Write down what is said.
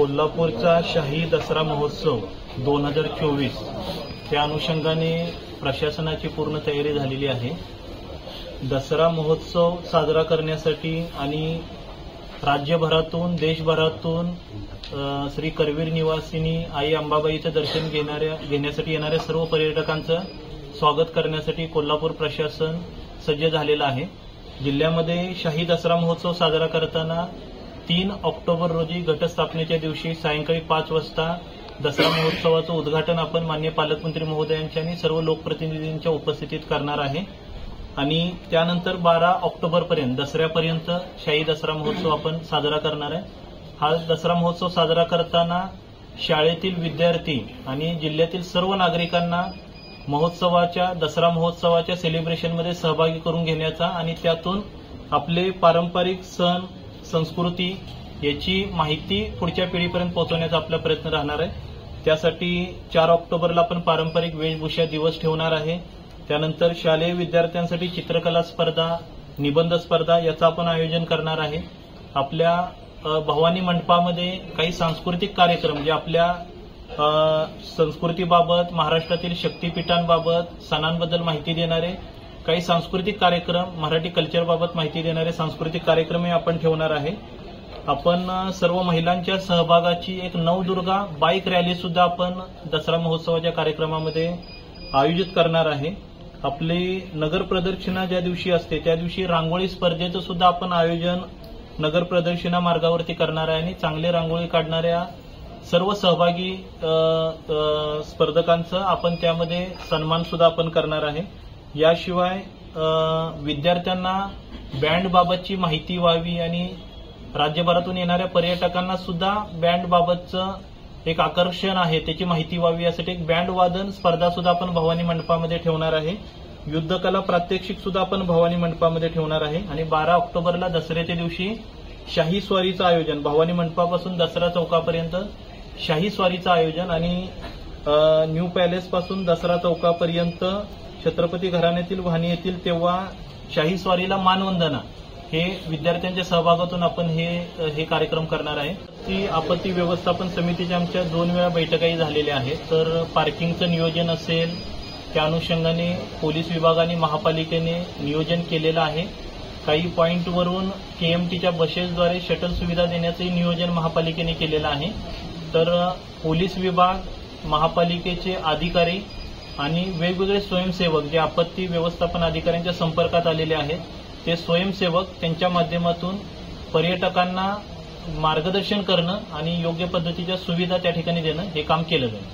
कोल्हापूरचा शाही दसरा महोत्सव 2024 त्या अनुषंगाने प्रशासनाची पूर्ण तयारी झालेली आहे। दसरा महोत्सव साजरा करण्यासाठी आणि राज्यभरातून देशभरातून श्री करवीर निवासिनी आई अंबाबाईचं दर्शन घेण्यासाठी येणाऱ्या सर्व पर्यटकांचं स्वागत करण्यासाठी कोल्हापूर प्रशासन सज्ज झालेलं आहे। जिल्ह्यामध्ये शाही दसरा महोत्सव साजरा करताना 3 ऑक्टोबर रोजी घटस्थापनेच्या दिवशी सायंकाळी 5 वाजता दसरा महोत्सवाचं उद्घाटन आपण माननीय पालकमंत्री महोदयांच्या आणि सर्व लोकप्रतिनिधींच्या उपस्थितीत करणार आहे आणि त्यानंतर 12 ऑक्टोबरपर्यंत दसऱ्यापर्यंत शाही दसरा महोत्सव आपण साजरा करणार आहे। हा दसरा महोत्सव साजरा करताना शाळेतील विद्यार्थी आणि जिल्ह्यातील सर्व नागरिकांना दसरा महोत्सवाच्या सेलिब्रेशनमध्ये सहभागी करून घेण्याचा आणि त्यातून आपले पारंपरिक सण संस्कृती याची माहिती पुढच्या पिढीपर्यंत पोहोचवण्याचा आपला प्रयत्न राहणार आहे। त्यासाठी 4 ऑक्टोबरला आपण पारंपरिक वेशभूषा दिवस ठेवणार आहे। त्यानंतर शालेय विद्यार्थ्यांसाठी चित्रकला स्पर्धा, निबंध स्पर्धा याचं आपण आयोजन करणार आहे। आपल्या भवानी मंडपामध्ये काही सांस्कृतिक कार्यक्रम जे आपल्या संस्कृतीबाबत, महाराष्ट्रातील शक्तीपीठांबाबत, सणांबद्दल माहिती देणारे काही सांस्कृतिक कार्यक्रम, मराठी कल्चरबाबत माहिती देणारे सांस्कृतिक कार्यक्रम आपण ठेवणार आहे। आपण सर्व महिलांच्या सहभागाची एक नवदुर्गा बाईक रॅली सुद्धा आपण दसरा महोत्सवाच्या कार्यक्रमामध्ये आयोजित करणार आहे। आपली नगर प्रदक्षिणा ज्या दिवशी असते त्या दिवशी रांगोळी स्पर्धेचं सुद्धा आपण आयोजन नगर प्रदक्षिणा मार्गावरती करणार आहे आणि चांगले रांगोळी काढणाऱ्या सर्व सहभागी स्पर्धकांचं आपण त्यामध्ये सन्मान सुद्धा आपण करणार आहे। याशिवाय विद्यार्थ्यांना बँड बाबतची माहिती व्हावी आणि राज्यभरातून येणाऱ्या पर्यटकांना सुद्धा बँड बाबतचं एक आकर्षण आहे त्याची माहिती व्हावी यासाठी एक बँड वादन स्पर्धा सुद्धा आपण भवानी मंडपामध्ये ठेवणार आहे। युद्धकला प्रात्यक्षिक सुद्धा आपण भवानी मंडपामध्ये ठेवणार आहे आणि 12 ऑक्टोबरला दसऱ्याच्या दिवशी शाही स्वारीचं आयोजन भवानी मंडपापासून दसरा चौकापर्यंत शाही स्वारीचं आयोजन आणि न्यू पॅलेस पासून दसरा चौकापर्यंत छत्रपती घराण्यातील वाहने येतील तेव्हा शाही स्वारीला मानवंदना हे विद्यार्थ्यांच्या सहभागातून आपण हे कार्यक्रम करणार आहे। ती आपत्ती व्यवस्थापन समितीच्या आमच्या 2 वेळा बैठकाही झालेल्या आहेत। तर पार्किंगचं नियोजन असेल त्या अनुषंगाने पोलीस विभाग आणि महापालिकेने नियोजन केलेलं आहे। काही पॉइंटवरून केएमटीच्या बसेसद्वारे शटल सुविधा देण्याचंही नियोजन महापालिकेने केलेलं आहे। तर पोलीस विभाग, महापालिकेचे अधिकारी आणि वेगवेगळे स्वयंसेवक जे आपत्ती व्यवस्थापन अधिकाऱ्यांच्या संपर्कात आलेले आहेत ते स्वयंसेवक त्यांच्या माध्यमातून पर्यटकांना मार्गदर्शन करणं आणि योग्य पद्धतीच्या सुविधा त्या ठिकाणी देणं हे काम केलं जाईल।